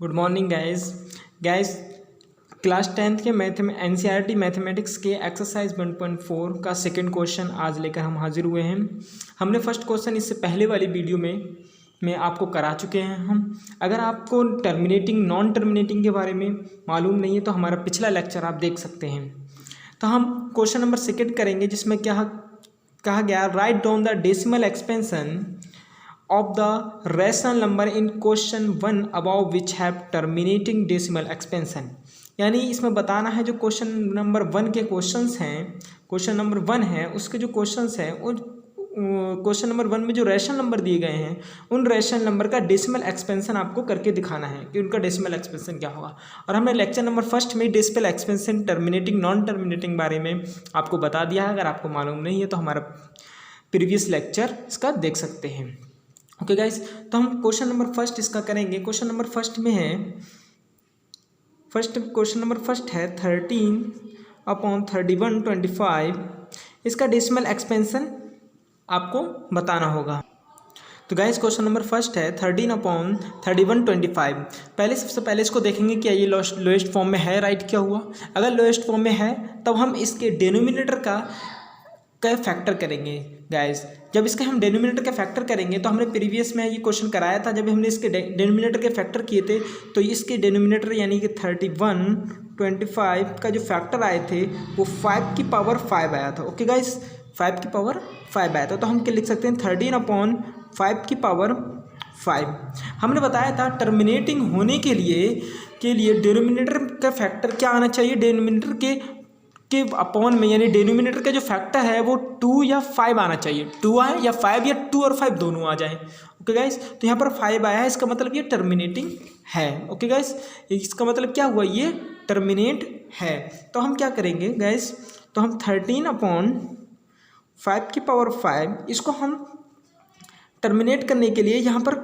Good morning guys class 10th के NCERT mathematics के exercise 1.4 का सेकंड क्वेश्चन आज लेकर हम हाजिर हुए हैं। हमने फर्स्ट क्वेश्चन इससे पहले वाली वीडियो में आपको करा चुके हैं। हम अगर आपको टर्मिनेटिंग नॉन टर्मिनेटिंग के बारे में मालूम नहीं है तो हमारा पिछला लेक्चर आप देख सकते हैं। तो हम क्वेश्चन नंबर सेकेंड करेंगे, जिसमें क्या कहा गया, write down the decimal expansion of the rational number in question 1 above which have terminating decimal expansion। यानी इसमें बताना है जो क्वेश्चन नंबर 1 के क्वेश्चंस हैं, क्वेश्चन नंबर 1 है उसके जो क्वेश्चंस हैं उन क्वेश्चन नंबर 1 में जो रैशनल नंबर दिए गए हैं उन रैशनल नंबर का डेसिमल एक्सपेंशन आपको करके दिखाना है कि उनका डेसिमल एक्सपेंशन क्या होगा। और हमने लेक्चर नंबर फर्स्ट में decimal expansion terminating non terminating बारे में आपको बता दिया है। अगर आपको मालूम नहीं है तो हमारा प्रीवियस लेक्चर इसका देख सकते हैं। ओके गाइस, तो हम क्वेश्चन नंबर फर्स्ट इसका करेंगे। क्वेश्चन नंबर फर्स्ट में है, क्वेश्चन नंबर फर्स्ट है 13/3125। इसका डेसिमल एक्सपेंशन आपको बताना होगा। तो गाइस क्वेश्चन नंबर फर्स्ट है 13/3125। सबसे पहले इसको देखेंगे कि ये लोएस्ट फॉर्म में है, राइट क्या हुआ। अगर लोएस्ट फॉर्म में है तब हम इसके डिनोमिनेटर का फैक्टर करेंगे। गाइस जब इसके हम डिनोमिनेटर के फैक्टर करेंगे तो हमने प्रीवियस में ये क्वेश्चन कराया था, जब हमने इसके डिनोमिनेटर के फैक्टर किए थे तो इसके डिनोमिनेटर यानी कि 31/25 का जो फैक्टर आए थे वो 5 की पावर 5 आया था। ओके गाइस, 5 की पावर 5 आया था। तो हम क्या लिख सकते हैं 13/5 की पावर 5। हमने बताया था टर्मिनेटिंग होने के लिए डिनोमिनेटर का फैक्टर क्या आना चाहिए, डिनोमिनेटर के अपॉन में, यानी डिनोमिनेटर का जो फैक्टर है वो 2 या 5 आना चाहिए। 2 आए या 5 या 2 और 5 दोनों आ जाए। ओके गाइस, तो यहाँ पर 5 आया है, इसका मतलब ये टर्मिनेटिंग है। ओके गाइस, इसका मतलब क्या हुआ, ये टर्मिनेट है। तो हम क्या करेंगे गाइस, तो हम 13/5 की पावर 5 इसको हम टर्मिनेट करने के लिए यहाँ पर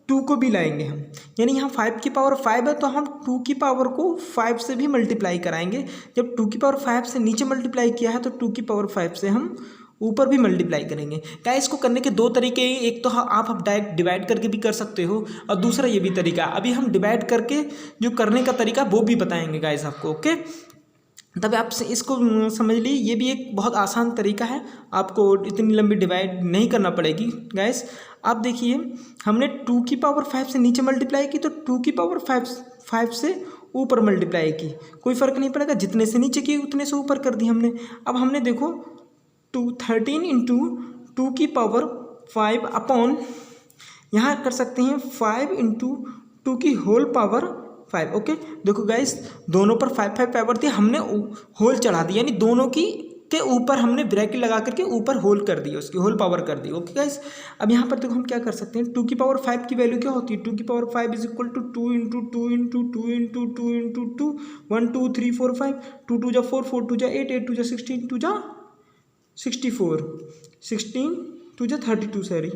2 को भी लाएंगे हम, यानी यहाँ 5 की पावर 5 है तो हम 2 की पावर को 5 से भी मल्टीप्लाई कराएंगे। जब 2 की पावर 5 से नीचे मल्टीप्लाई किया है तो 2 की पावर 5 से हम ऊपर भी मल्टीप्लाई करेंगे। क्या इसको करने के दो तरीके, एक तो आप डायरेक्ट डिवाइड करके भी कर सकते हो और दूसरा ये भी तरीका। अभी हम डिवाइड करके जो करने का तरीका वो भी बताएंगे गाइस आपको। ओके, तब आप इसको समझ लीजिए, ये भी एक बहुत आसान तरीका है, आपको इतनी लंबी डिवाइड नहीं करना पड़ेगी। गाइस आप देखिए, हमने 2 की पावर 5 से नीचे मल्टीप्लाई की तो 2 की पावर 5 से ऊपर मल्टीप्लाई की, कोई फ़र्क नहीं पड़ेगा, जितने से नीचे की उतने से ऊपर कर दी हमने। अब हमने देखो 13 × 2 की पावर 5 अपॉन, यहाँ कर सकते हैं 5 × 2 की होल पावर 5। ओके, देखो गाइस दोनों पर 5 पावर थी, हमने होल चढ़ा दी, यानी दोनों की के ऊपर हमने ब्रैकेट लगा करके ऊपर होल कर दी, उसकी होल पावर कर दी। ओके गाइस, अब यहाँ पर देखो हम क्या कर सकते हैं, 2 की पावर 5 की वैल्यू क्या होती है, 2 की पावर 5 = 2 × 2 × 2 × 2 × 2 × 2 1 2 3 4 5 2 2 = 4 4 2 = 8 8 2 = 16 2 = 64 16 2 = 32 सॉरी।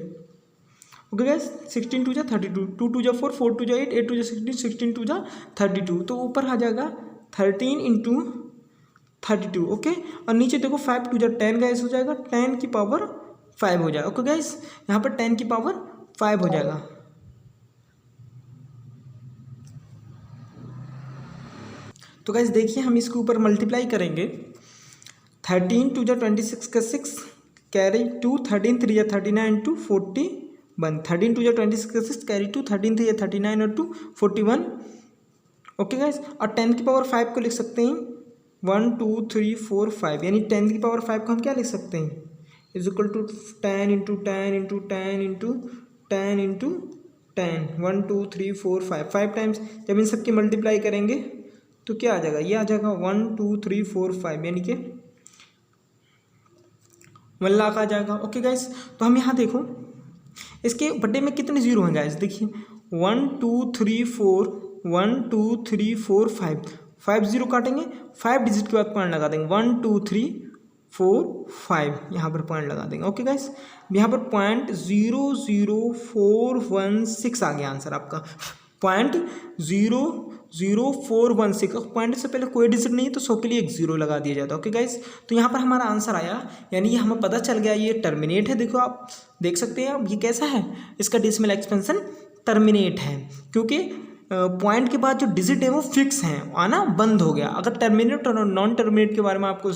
Okay guys, 16 2 = 32 2 2 = 4 4 2 = 8 8 2 = 16 16 2 = 32। तो ऊपर आ जाएगा 13 × 32। ओके, और नीचे देखो 5 2 = 10 गाइस हो जाएगा, 10 की पावर 5 हो जाएगा। ओके गाइस, यहाँ पर 10 की पावर 5 हो जाएगा। तो गाइस देखिए हम इसके ऊपर मल्टीप्लाई करेंगे, 13 2 = 26 का 6 कैरी 2 13 3 = 39 2 41 13 2 = 26 का 6 कैरी 2 13 3 = 39 और 2 41। ओके गाइस, और 10 की पावर 5 को लिख सकते हैं 1 2 3 4 5, यानी 10 की पावर 5 को हम क्या लिख सकते हैं, = 10 × 10 × 10 × 10 × 10 1 2 3 4 5 टाइम्स। जब इन सब की मल्टीप्लाई करेंगे तो क्या आ जाएगा, ये आ जाएगा 1 2 3 4 5, यानी कि 1 लाख आ जाएगा। ओके गाइस, तो हम यहाँ देखो इसके बड्डे में कितने जीरो हैं गाइस, देखिए 1 2 3 4 1 2 3 4 5 जीरो काटेंगे, 5 डिजिट के बाद पॉइंट लगा देंगे, 1 2 3 4 5 यहाँ पर पॉइंट लगा देंगे। ओके गाइस, यहाँ पर 0.00416 आ गया आंसर आपका, 0.00416। पॉइंट से पहले कोई डिजिट नहीं है तो 100 के लिए एक जीरो लगा दिया जाता है। ओके गाइस, तो यहाँ पर हमारा आंसर आया, यानी ये हमें पता चल गया ये टर्मिनेट है। देखो आप देख सकते हैं, अब ये कैसा है, इसका डेसिमल एक्सपेंशन टर्मिनेट है, क्योंकि पॉइंट के बाद जो डिजिट है वो फिक्स हैं, आना बंद हो गया। अगर टर्मिनेट और नॉन टर्मिनेट के बारे में आपको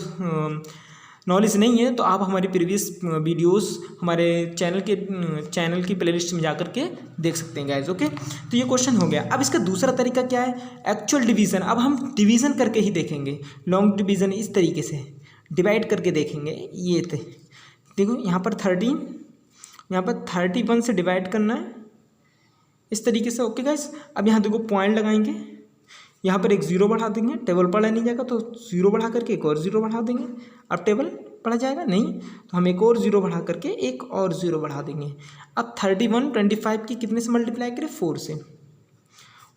नॉलेज नहीं है तो आप हमारी प्रीवियस वीडियोस हमारे चैनल की प्लेलिस्ट में जा करके देख सकते हैं गाइज। ओके, तो ये क्वेश्चन हो गया। अब इसका दूसरा तरीका क्या है, एक्चुअल डिवीज़न। अब हम डिवीज़न करके ही देखेंगे, लॉन्ग डिवीज़न इस तरीके से डिवाइड करके देखेंगे। ये थे, देखो यहाँ पर 13, यहाँ पर 31 से डिवाइड करना है इस तरीके से। ओके गाइस, अब यहाँ देखो पॉइंट लगाएंगे, यहाँ पर एक जीरो बढ़ा देंगे, टेबल पढ़ा नहीं जाएगा तो जीरो बढ़ा करके एक और जीरो बढ़ा देंगे। अब टेबल पढ़ा जाएगा नहीं तो हम एक और जीरो बढ़ा करके एक और जीरो बढ़ा देंगे। अब 31 25 की कितने से मल्टीप्लाई करें, 4 से।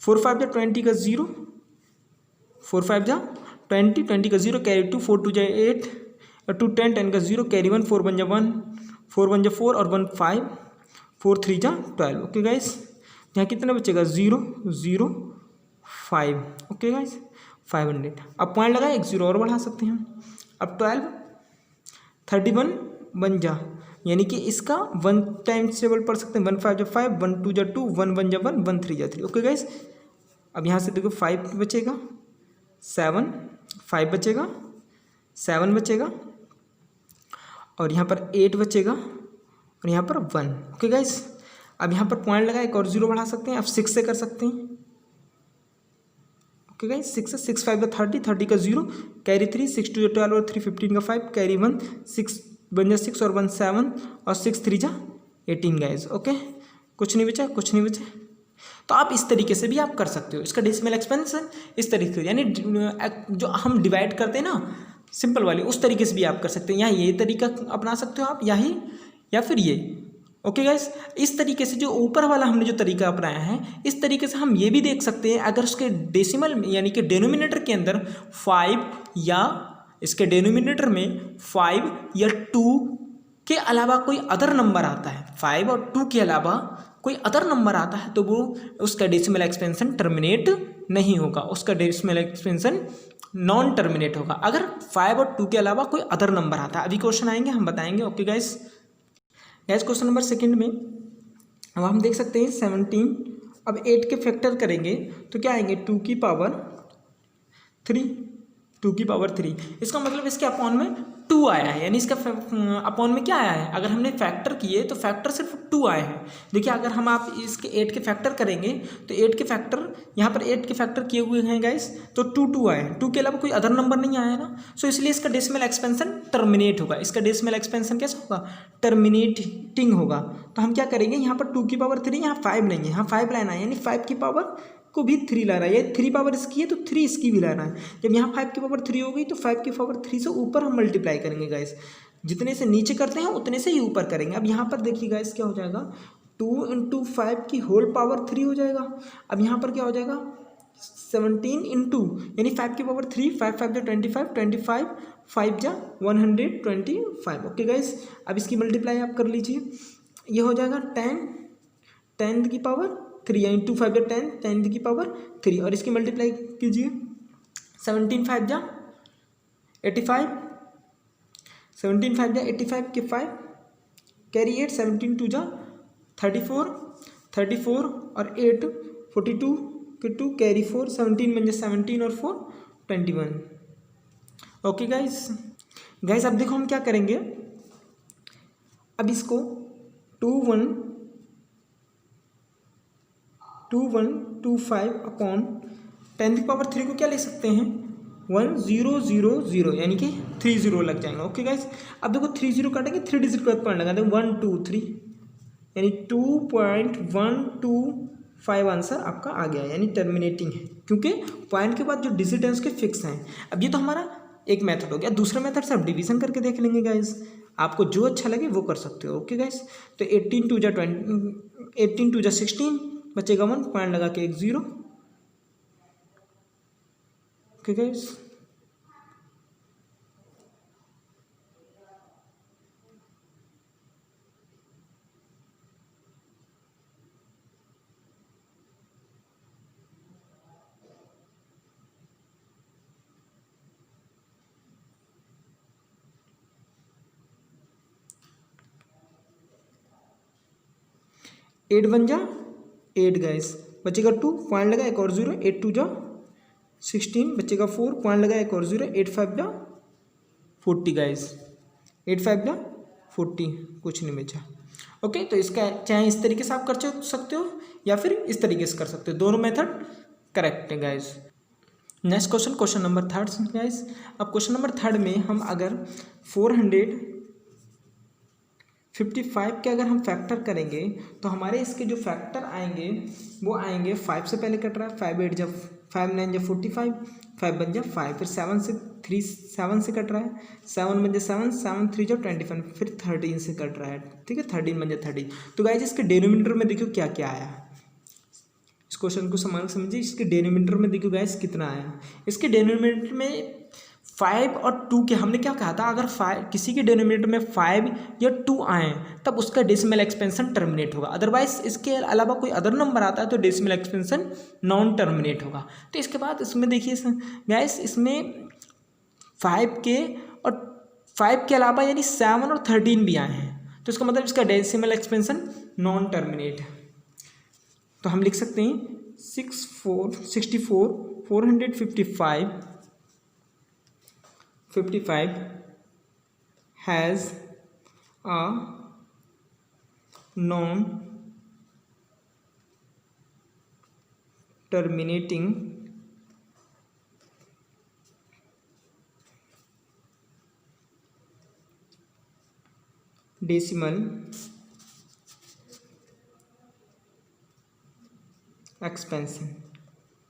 4 5 जा 20 का जीरो, 4 5 जा 20, 20 का जीरो, कैरी 2, 4 2 जा 8, 2 10, 10 का जीरो, कैरी 1, 4 1 जा 1, 4 1 जा 4 और 1 5, 4 3 जा 12। ओके गाइस, यहाँ कितना बचेगा, 0 0 5। Okay guys, 500। अब पॉइंट लगाए, एक जीरो और बढ़ा सकते हैं। अब 12 31 बन जा, यानी कि इसका 1 टाइम्स टेबल पढ़ सकते हैं। 1 5 जा 5, 1 2 जा 2, 1 1 जा 1, 1 3 जा 3। ओके गाइस, अब यहाँ से देखो 5 बचेगा, 7 5 बचेगा, 7 बचेगा और यहाँ पर 8 बचेगा और यहाँ पर 1। ओके गाइस, अब यहाँ पर पॉइंट लगा, एक और जीरो बढ़ा सकते हैं। अब 6 से कर सकते हैं। ओके गाइस, 6 से 6 5 का 30, 30 का जीरो, कैरी 3, 6 2 जा 12 और 3 15 का 5, कैरी 1, 6 1 जा 6 और 1 7 और 6 3 जा 18 गाइस। ओके, कुछ नहीं बचा, कुछ नहीं बचा। तो आप इस तरीके से भी आप कर सकते हो। इसका डेसिमल एक्सपेंशन इस तरीके से, यानी जो हम डिवाइड करते हैं ना सिंपल वाली, उस तरीके से भी आप कर सकते हैं। यहाँ ये तरीका अपना सकते हो आप, यही या फिर ये। ओके गाइस, इस तरीके से जो ऊपर वाला हमने जो तरीका अपनाया है, इस तरीके से हम ये भी देख सकते हैं। अगर उसके डेसिमल यानी कि डेनोमिनेटर के अंदर 5 या इसके डेनोमिनेटर में 5 या 2 के अलावा कोई अदर नंबर आता है, 5 और 2 के अलावा कोई अदर नंबर आता है, तो वो उसका डेसिमल एक्सपेंशन टर्मिनेट नहीं होगा, उसका डेसिमल एक्सपेंशन नॉन टर्मिनेट होगा। अगर 5 और 2 के अलावा कोई अदर नंबर आता है, अभी क्वेश्चन आएंगे हम बताएंगे। Okay guys, question number second में अब हम देख सकते हैं 17। अब 8 के फैक्टर करेंगे तो क्या आएंगे, 2 की पावर 3, 2 की पावर 3। इसका मतलब इसके अपॉन में 2 आया है, यानी इसका अपॉन में क्या आया है, अगर हमने फैक्टर किए तो फैक्टर सिर्फ 2 आए हैं। देखिए, अगर हम आप इसके 8 के फैक्टर करेंगे तो 8 के फैक्टर, यहाँ पर 8 के फैक्टर किए हुए हैं गाइस, तो 2 2 आए हैं, 2 के अलावा कोई अदर नंबर नहीं आया है ना। सो इसलिए इसका डेसिमल एक्सपेंशन टर्मिनेट होगा। इसका डेसिमल एक्सपेंशन कैसा होगा, टर्मिनेटिंग होगा। तो हम क्या करेंगे, यहाँ पर 2 की पावर 3, यहाँ 5 लेंगे, यहाँ 5 लाना है, यानी 5 की पावर को भी 3 ला रहा है। ये 3 पावर इसकी है तो 3 इसकी भी लाना है। जब यहाँ 5 की पावर 3 हो गई तो 5 की पावर 3 से ऊपर हम मल्टीप्लाई करेंगे गाइस। जितने से नीचे करते हैं उतने से ही ऊपर करेंगे। अब यहाँ पर देखिए गाइस क्या हो जाएगा, 2 × 5 की होल पावर 3 हो जाएगा। अब यहाँ पर क्या हो जाएगा, 17 इंटू यानी 5 की पावर 3, 5 5 जा 25, 25 5 जा 125। ओके गाइस, अब इसकी मल्टीप्लाई आप कर लीजिए, ये हो जाएगा 10 की पावर 3, यानी 2 5 जा 10, 10 की पावर 3 और इसकी मल्टीप्लाई कीजिए, 17 5 जा 85, 17 5 जा 85 के 5, कैरी 8, 17 2 जा 34, 34 और 8 42 के 2, कैरी 4, 17 बन जा 17 और 4 21। ओके गाइस, अब देखो हम क्या करेंगे, अब इसको 2125 अपॉन 10 की पावर 3 को क्या ले सकते हैं, 1000, यानी कि 30 लग जाएंगे। ओके गाइस, अब देखो 30 काटेंगे, 3 डिजिट के बाद पॉइंट लगा देंगे, 1 2 3, यानी 2.125 आंसर आपका आ गया, यानी टर्मिनेटिंग है, क्योंकि पॉइंट के बाद जो डिजिट है उसके फिक्स हैं। अब ये तो हमारा एक मेथड हो गया। दूसरा मेथड से आप डिवीजन करके देख लेंगे गाइस, आपको जो अच्छा लगे वो कर सकते हो। ओके गाइस, तो 18 2 जा 16 बचेगा 1, पॉइंट लगा के एक 0। ओके गाइस, एट बन जा 8 गाइस, बचेगा 2, पॉइंट लगा एक और 0, 8 2 जा 16, बचेगा 4, पॉइंट लगा एक और 0, 8 5 जा 40 गाइस, 8 5 जा 40, कुछ नहीं बचा। ओके, तो इसका चाहे इस तरीके से आप कर सकते हो या फिर इस तरीके से कर सकते हो, दोनों मेथड करेक्ट है guys. Next question, question number 3 guys. अब क्वेश्चन नंबर 3 में हम अगर 455 के अगर हम फैक्टर करेंगे तो हमारे इसके जो फैक्टर आएंगे वो आएंगे 5 से पहले कट रहा है, 5 8 जब 5 9 जब 45, 5 बन जा 5, फिर 7 से 7 से कट रहा है, 7 बन जा 7, 7 3 जब 25, फिर 13 से कट रहा है, ठीक है, 13 बन जा 30। तो गाइस इसके डिनोमिनेटर में देखियो क्या क्या आया, इस क्वेश्चन को समझिए। इसके डिनोमिनेटर में देखियो गाइस कितना आया। इसके डिनोमिनेटर में 5 और 2 के हमने क्या कहा था, अगर 5 किसी के डिनोमिनेटर में 5 या 2 आए तब उसका डेसिमल एक्सपेंशन टर्मिनेट होगा, अदरवाइज इसके अलावा कोई अदर नंबर आता है तो डेसिमल एक्सपेंशन नॉन टर्मिनेट होगा। तो इसके बाद इसमें देखिए गाइस, इसमें 5 के और 5 के अलावा यानी 7 और 13 भी आए हैं, तो इसका मतलब इसका डेसिमल एक्सपेंशन नॉन टर्मिनेट है। तो हम लिख सकते हैं 455 has a non-terminating decimal expansion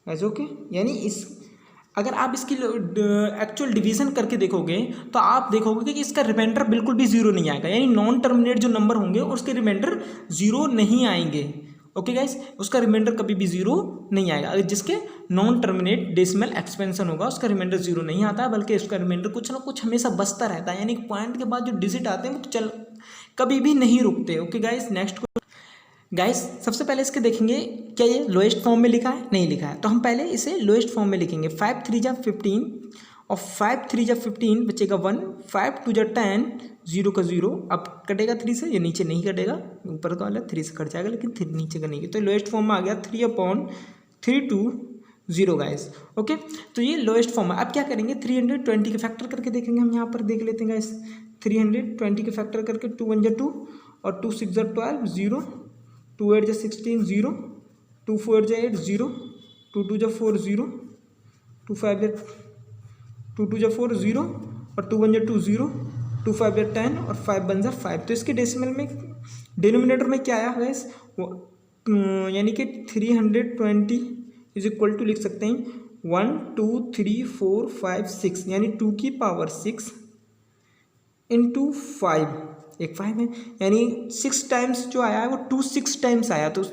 as okay. यानी इस अगर आप इसकी एक्चुअल डिवीजन करके देखोगे तो आप देखोगे कि इसका रिमाइंडर बिल्कुल भी जीरो नहीं आएगा, यानी नॉन टर्मिनेट जो नंबर होंगे उसके रिमाइंडर जीरो नहीं आएंगे। ओके गाइस, उसका रिमाइंडर कभी भी जीरो नहीं आएगा। अगर जिसके नॉन टर्मिनेट डेसिमल एक्सपेंशन होगा उसका रिमाइंडर जीरो नहीं आता है, बल्कि उसका रिमाइंडर कुछ ना कुछ हमेशा बचता रहता है, यानी पॉइंट के बाद जो डिजिट आते हैं वो चल कभी भी नहीं रुकते। ओके गाइस, नेक्स्ट गाइस सबसे पहले इसके देखेंगे क्या ये लोएस्ट फॉर्म में लिखा है, नहीं लिखा है, तो हम पहले इसे लोएस्ट फॉर्म में लिखेंगे। 5 3 जा 15 और 5 3 जा 15 बचेगा 1, 5 2 जा 10, 0 का 0, अब कटेगा 3 से, ये नीचे नहीं कटेगा, ऊपर का वाला 3 से कट जाएगा, लेकिन 3 नीचे का नहीं, तो लोएस्ट फॉर्म में आ गया 3/320 गाइस। ओके, तो ये लोएस्ट फॉर्म है। अब क्या करेंगे, 320 के फैक्टर करके देखेंगे। हम यहाँ पर देख लेते हैं गाइस, 320 के फैक्टर करके 2 1 जा 2 और 2 6 जा 12, 0, 2 8 जा 16, 0, 2 4 जा 8, 0, 2 2 जा 4, 0, 2 5 जा 2 2 जा 4, 0 और 2 1 जा 2, 0, 2 5 जा 10 और 5 1 जा 5। तो इसके डेसिमल में डिनोमिनेटर में क्या आया गाइस, यानी कि 320 इज इक्वल टू लिख सकते हैं 1 2 3 4 5 6, यानी 2 की पावर 6 इंटू 5, एक 5 है, यानी 6 टाइम्स जो आया है वो 2 6 टाइम्स आया, तो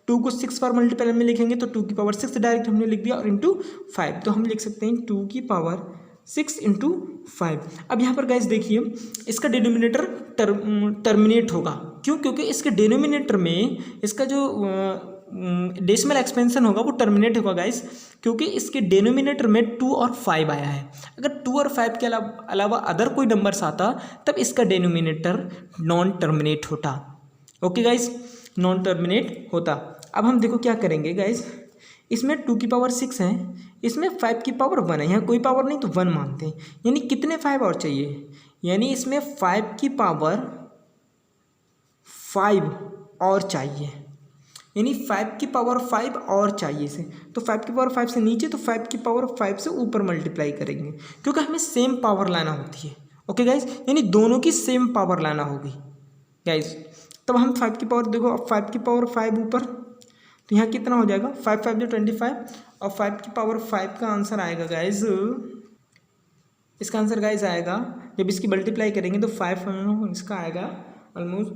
2 को 6 पर मल्टीपल में लिखेंगे तो 2 की पावर 6 डायरेक्ट हमने लिख दिया और इंटू 5, तो हम लिख सकते हैं 2 की पावर 6 इंटू 5। अब यहाँ पर गाइस देखिए इसका डिनोमिनेटर टर्मिनेट होगा, क्यों, क्योंकि इसके डिनोमिनेटर में इसका जो डेसिमल एक्सपेंशन होगा वो टर्मिनेट होगा गाइस, क्योंकि इसके डिनोमिनेटर में 2 और 5 आया है। अगर 2 और 5 के अलावा अदर कोई नंबर्स आता तब इसका डिनोमिनेटर नॉन टर्मिनेट होता। ओके गाइस, नॉन टर्मिनेट होता। अब हम देखो क्या करेंगे गाइस, इसमें 2 की पावर 6 है, इसमें 5 की पावर 1 है, यहाँ कोई पावर नहीं तो 1 मानते हैं, यानी कितने 5 और चाहिए, यानी इसमें 5 की पावर 5 और चाहिए, यानी 5 की पावर 5 और चाहिए इसे, तो 5 की पावर 5 से नीचे, तो 5 की पावर 5 से ऊपर मल्टीप्लाई करेंगे, क्योंकि हमें सेम पावर लाना होती है। ओके गाइस, यानी दोनों की सेम पावर लाना होगी गाइस। तब हम 5 की पावर देखो, अब 5 की पावर 5 ऊपर, तो यहाँ कितना हो जाएगा 5 5 जो 25 और 5 की पावर 5 का आंसर आएगा गाइस, इसका आंसर गाइस आएगा जब इसकी मल्टीप्लाई करेंगे तो 5 इसका आएगा ऑलमोस्ट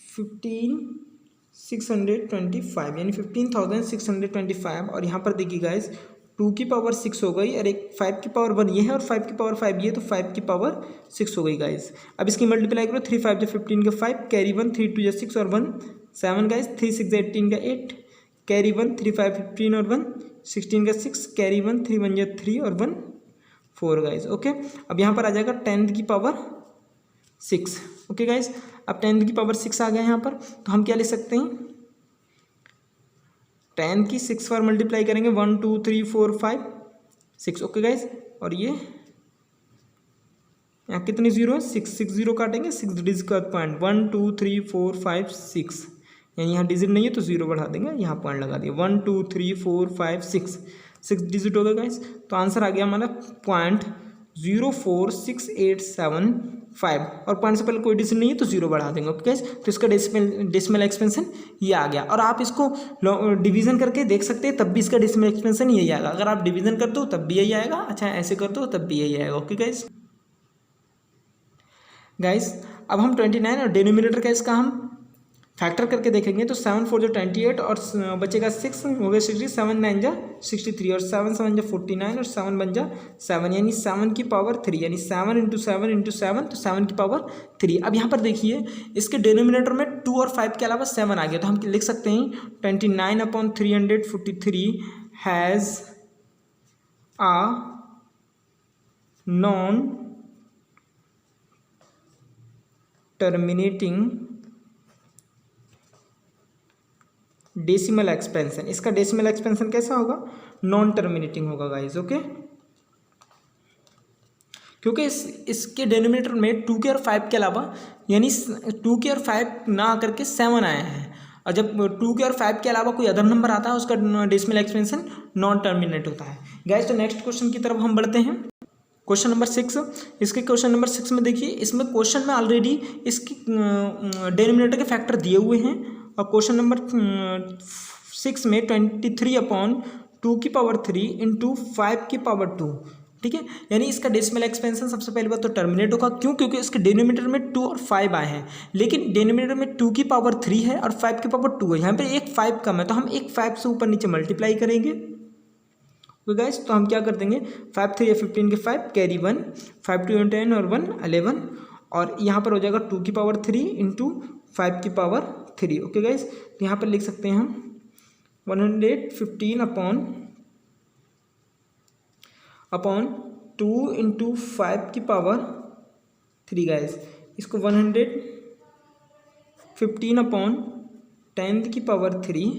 15,625, यानी 15,625। और यहाँ पर देखिए गाइस 2 की पावर 6 हो गई और एक 5 की पावर 1 ये है और 5 की पावर 5 ये, तो 5 की पावर 6 हो गई गाइस। अब इसकी मल्टीप्लाई करो, 3 5 जो 15 का 5, कैरी 1, 3 2 जो 6 और 1 7 गाइस, 3 6 जो 18 का 8, कैरी 1, 3 5 15 और 1 16 का 6, कैरी 1, 3 1 जो 3 और 1 4 गाइस। ओके, अब यहाँ पर आ जाएगा 10 की पावर 6। ओके गाइस, अब 10 की पावर 6 आ गया यहाँ पर, तो हम क्या लिख सकते हैं 10 की 6 बार मल्टीप्लाई करेंगे 1 2 3 4 5 6 ओके गाइज। और ये यहाँ कितने जीरो है 6 6 जीरो काटेंगे 6 डिजिट का पॉइंट 1 2 3 4 5 6 यानी यहाँ डिजिट नहीं है तो जीरो बढ़ा देंगे यहाँ पॉइंट लगा दिया 1 2 3 4 5 6 डिजिट हो गया गाइज। तो आंसर आ गया हमारा 0.04687 और पॉइंट से पहले कोई डिजिट नहीं है तो जीरो बढ़ा देंगे ओके गाइज। तो इसका डेसिमल एक्सपेंशन ये आ गया। और आप इसको डिवीजन करके देख सकते हैं तब भी इसका डेसिमल एक्सपेंशन यही आएगा। अगर आप डिवीजन कर दो तब भी यही आएगा, अच्छा ऐसे कर दो तब भी यही आएगा ओके गाइज। गाइस अब हम 29 और डिनोमिनेटर का इसका हम फैक्टर करके देखेंगे। तो 7 4 जो 28 और बचेगा 6 हो गया 60, 7 9 जा 63 और 7 7 जा 49 और 7 बन जा 7 यानी 7 की पावर 3 यानी 7 इंटू 7 इंटू 7 तो 7 की पावर 3। अब यहाँ पर देखिए इसके डिनोमिनेटर में 2 और 5 के अलावा 7 आ गया तो हम लिख सकते हैं 29/343 has a non terminating decimal expansion. इसका डेसिमल एक्सपेंशन कैसा होगा, नॉन टर्मिनेटिंग होगा गाइस ओके। क्योंकि इसके डिनोमिनेटर में 2 के और 5 के अलावा यानी 2 के और 5 ना आकर के 7 आया है। और जब 2 के और 5 के अलावा कोई अदर नंबर आता है उसका डेसिमल एक्सपेंशन नॉन टर्मिनेट होता है गाइस। तो नेक्स्ट क्वेश्चन की तरफ हम बढ़ते हैं। क्वेश्चन नंबर 6, इसके क्वेश्चन नंबर 6 में देखिए इसमें क्वेश्चन में ऑलरेडी इसकी डिनोमिनेटर के फैक्टर दिए हुए हैं। और क्वेश्चन नंबर 6 में 23/2 की पावर 3 इंटू 5 की पावर 2 ठीक है। यानी इसका डेसिमल एक्सपेंशन सबसे पहली बात तो टर्मिनेट होगा। क्यों? क्योंकि इसके डिनोमिनेटर में 2 और 5 आए हैं लेकिन डिनोमिनेटर में 2 की पावर 3 है और 5 की पावर 2 है। यहाँ पे एक 5 कम है तो हम एक 5 से ऊपर नीचे मल्टीप्लाई करेंगे तो गाइस तो हम क्या कर देंगे 5 3 15 के 5 कैरी 1 5 2 10 और 1 11 और यहाँ पर हो जाएगा 2 की पावर 3 इंटू 5 की पावर 3 ओके गाइस। तो यहाँ पर लिख सकते हैं हम 115 2 इंटू 5 की पावर 3 गाइस। इसको 115/10 की पावर 3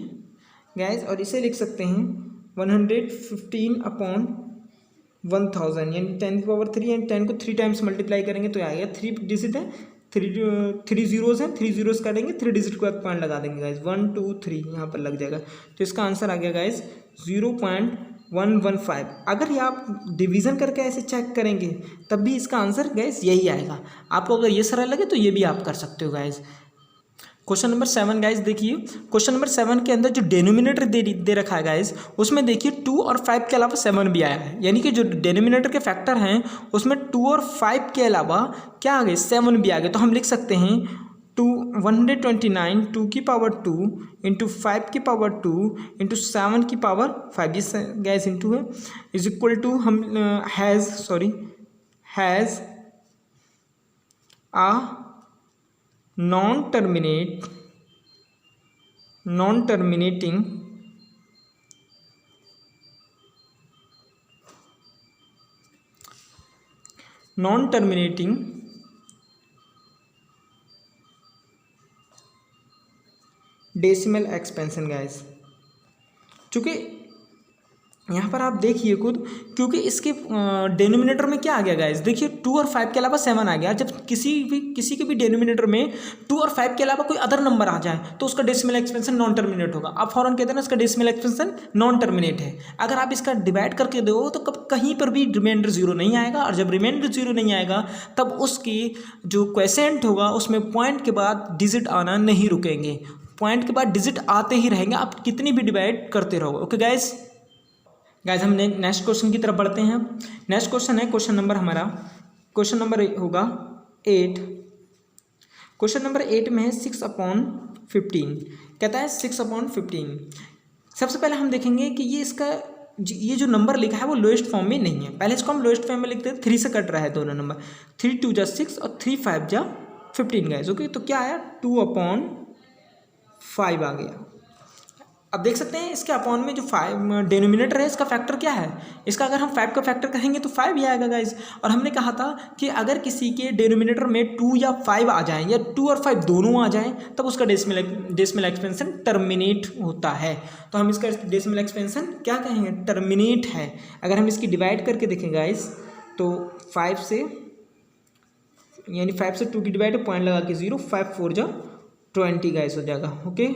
गाइस और इसे लिख सकते हैं 115/1000 यानी 10 की पावर 3 यानी 10 को 3 टाइम्स मल्टीप्लाई करेंगे तो आएगा 3 डिजिट है 3 जीरोज़ हैं 3 जीरोज़ काटेंगे 3 डिजिट के बाद पॉइंट लगा देंगे गाइस 1 2 3 यहाँ पर लग जाएगा। तो इसका आंसर आ गया गाइस 0.115। अगर ये आप डिवीज़न करके ऐसे चेक करेंगे तब भी इसका आंसर गाइस यही आएगा। आपको अगर ये सरल लगे तो ये भी आप कर सकते हो गाइस। क्वेश्चन नंबर 7 गाइस देखिए क्वेश्चन नंबर 7 के अंदर जो डिनोमिनेटर दे रखा है गाइस उसमें देखिए 2 और 5 के अलावा 7 भी आया है। यानी कि जो डिनोमिनेटर के फैक्टर हैं उसमें 2 और 5 के अलावा क्या आ गए 7 भी आ गए। तो हम लिख सकते हैं 129 2 की पावर 2 इंटू 5 की पावर 2 इंटू 7 की पावर 5 ये गैस इंटू है इज इक्वल टू हम has a non terminating decimal expansion guys. चूँकि यहाँ पर आप देखिए खुद क्योंकि इसके डिनोमिनेटर में क्या आ गया गाइस देखिए 2 और 5 के अलावा 7 आ गया। जब किसी के भी डिनोमिनेटर में 2 और 5 के अलावा कोई अदर नंबर आ जाए तो उसका डेसिमल एक्सपेंशन नॉन टर्मिनेट होगा। आप फौरन कहते हैं ना इसका डेसिमल एक्सपेंशन नॉन टर्मिनेट है। अगर आप इसका डिवाइड करके दो तो कहीं पर भी रिमाइंडर जीरो नहीं आएगा और जब रिमाइंडर जीरो नहीं आएगा तब उसकी जो क्वोशिएंट होगा उसमें पॉइंट के बाद डिजिट आना नहीं रुकेंगे, पॉइंट के बाद डिजिट आते ही रहेंगे आप कितनी भी डिवाइड करते रहोगे ओके गाइस। हम नेक्स्ट क्वेश्चन की तरफ बढ़ते हैं। नेक्स्ट क्वेश्चन है क्वेश्चन नंबर होगा 8। क्वेश्चन नंबर 8 में है 6/15 कहता है 6/15। सबसे पहले हम देखेंगे कि ये जो नंबर लिखा है वो लोएस्ट फॉर्म में नहीं है। पहले इसको हम लोएस्ट फॉर्म में लिखते हैं 3 से कट रहा है दोनों नंबर 3 2 जा 6 और 3 5 जा 15 गाइस ओके। तो क्या आया 2/5 आ गया। अब देख सकते हैं इसके अपॉन में जो 5 डिनोमिनेटर है इसका फैक्टर क्या है, इसका अगर हम 5 का फैक्टर करेंगे तो 5 ही आएगा गाइज। और हमने कहा था कि अगर किसी के डिनोमिनेटर में 2 या 5 आ जाएं या 2 और 5 दोनों आ जाएं तब उसका डेसिमल एक्सपेंशन टर्मिनेट होता है। तो हम इसका डेसिमल एक्सपेंशन क्या कहेंगे, टर्मिनेट है। अगर हम इसकी डिवाइड करके देखें गाइज तो 5 से यानी 5 से 2 की डिवाइड पॉइंट लगा के 0, 5 4 जा 20 गाइस हो जाएगा। ओके,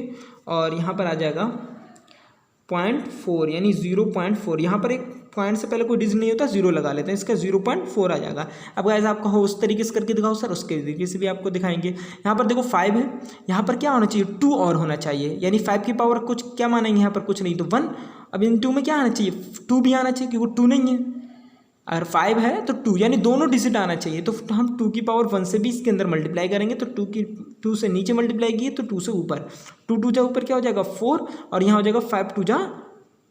और यहाँ पर आ जाएगा 0.4 यानी 0.4। यहाँ पर एक पॉइंट से पहले कोई डिजिट नहीं होता, 0 लगा लेते हैं, इसका 0.4 आ जाएगा। अब गाइस आप कहो उस तरीके से करके दिखाओ सर, उसके तरीके से भी आपको दिखाएंगे। यहाँ पर देखो 5 है, यहाँ पर क्या होना चाहिए, 2 और होना चाहिए, यानी 5 की पावर कुछ क्या मानेंगे यहाँ पर, कुछ नहीं तो 1। अब इन 2 में क्या आना चाहिए, 2 भी आना चाहिए क्योंकि 2 नहीं है। अगर 5 है तो 2 यानी दोनों डिजिट आना चाहिए। तो हम 2 की पावर 1 से भी इसके अंदर मल्टीप्लाई करेंगे तो 2 से नीचे मल्टीप्लाई किए तो 2 से ऊपर, 2 जा ऊपर क्या हो जाएगा 4 और यहाँ हो जाएगा 5 2 जा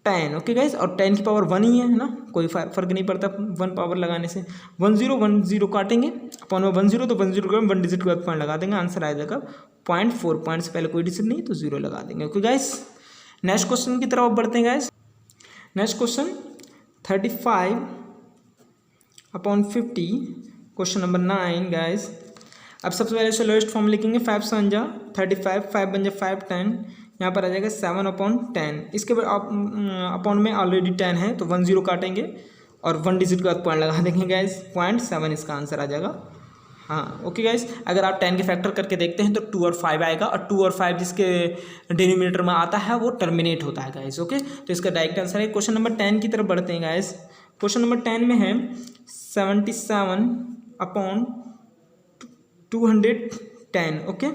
10। ओके गाइस, और 10 की पावर 1 ही है ना, कोई फर्क नहीं पड़ता 1 पावर लगाने से। 1 0 काटेंगे अपॉन में 1 0 तो 1 0 1 डिजिट के बाद पॉइंट लगा देंगे, आंसर आ जाएगा 0.4। पॉइंट से पहले कोई डिजिट नहीं तो 0 लगा देंगे। ओके गाइस, नेक्स्ट क्वेश्चन की तरफ बढ़ते हैं guys. Next question 35/50, question number 9 guys. अब सबसे पहले से लोएस्ट फॉर्म लिखेंगे, 5 7 जा 35, 5 बन जा 5 10, यहाँ पर आ जाएगा 7/10। इसके अपॉन में ऑलरेडी 10 है तो 1 0 काटेंगे और 1 डिजिट के बाद पॉइंट लगा देंगे गाइस, 0.7 इसका आंसर आ जाएगा। हाँ ओके गाइस, अगर आप 10 के फैक्टर करके देखते हैं तो 2 और 5 आएगा, और 2 और 5 जिसके डिनोमिनेटर में आता है वो टर्मिनेट होता है गाइस। ओके, तो इसका डायरेक्ट आंसर है। क्वेश्चन नंबर 10 की तरफ बढ़ते हैं गाइस। क्वेश्चन नंबर 10 में है 77/210। ओके,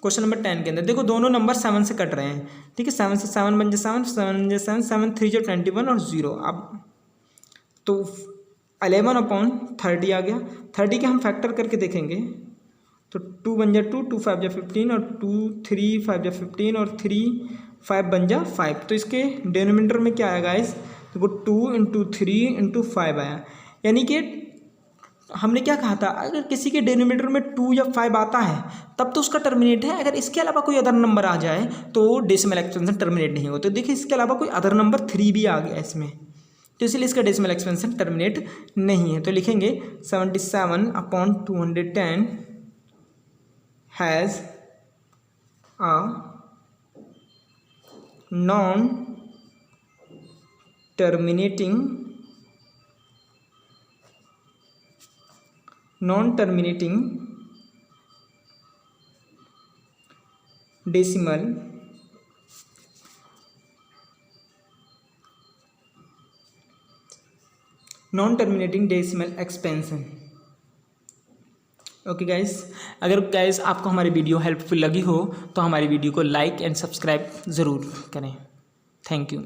क्वेश्चन नंबर 10 के अंदर देखो दोनों नंबर 7 से कट रहे हैं, ठीक है। 7 से 7 बन जाए 7, 7 बन जाए 7, 7 3 जो 21 और 0। अब तो 11/30 आ गया। 30 के हम फैक्टर करके देखेंगे तो 2 बन जा 2, 2 5 जा 15 और 2 3 5 जा 15 और 3 5 बन जा 5। तो इसके डिनोमिनेटर में क्या आएगा गाइस, देखो 2 × 3 × 5 आया। यानी कि हमने क्या कहा था, अगर किसी के डिनोमिनेटर में 2 या 5 आता है तब तो उसका टर्मिनेट है, अगर इसके अलावा कोई अदर नंबर आ जाए तो डेसिमल एक्सपेंशन टर्मिनेट नहीं होता। तो देखिए इसके अलावा कोई अदर नंबर 3 भी आ गया इसमें, तो इसलिए इसका डेसिमल एक्सपेंशन टर्मिनेट नहीं है। तो लिखेंगे 77/210 has a non terminating decimal expansion. Okay guys, अगर गाइस आपको हमारी वीडियो हेल्पफुल लगी हो तो हमारी वीडियो को लाइक एंड सब्सक्राइब ज़रूर करें। Thank you.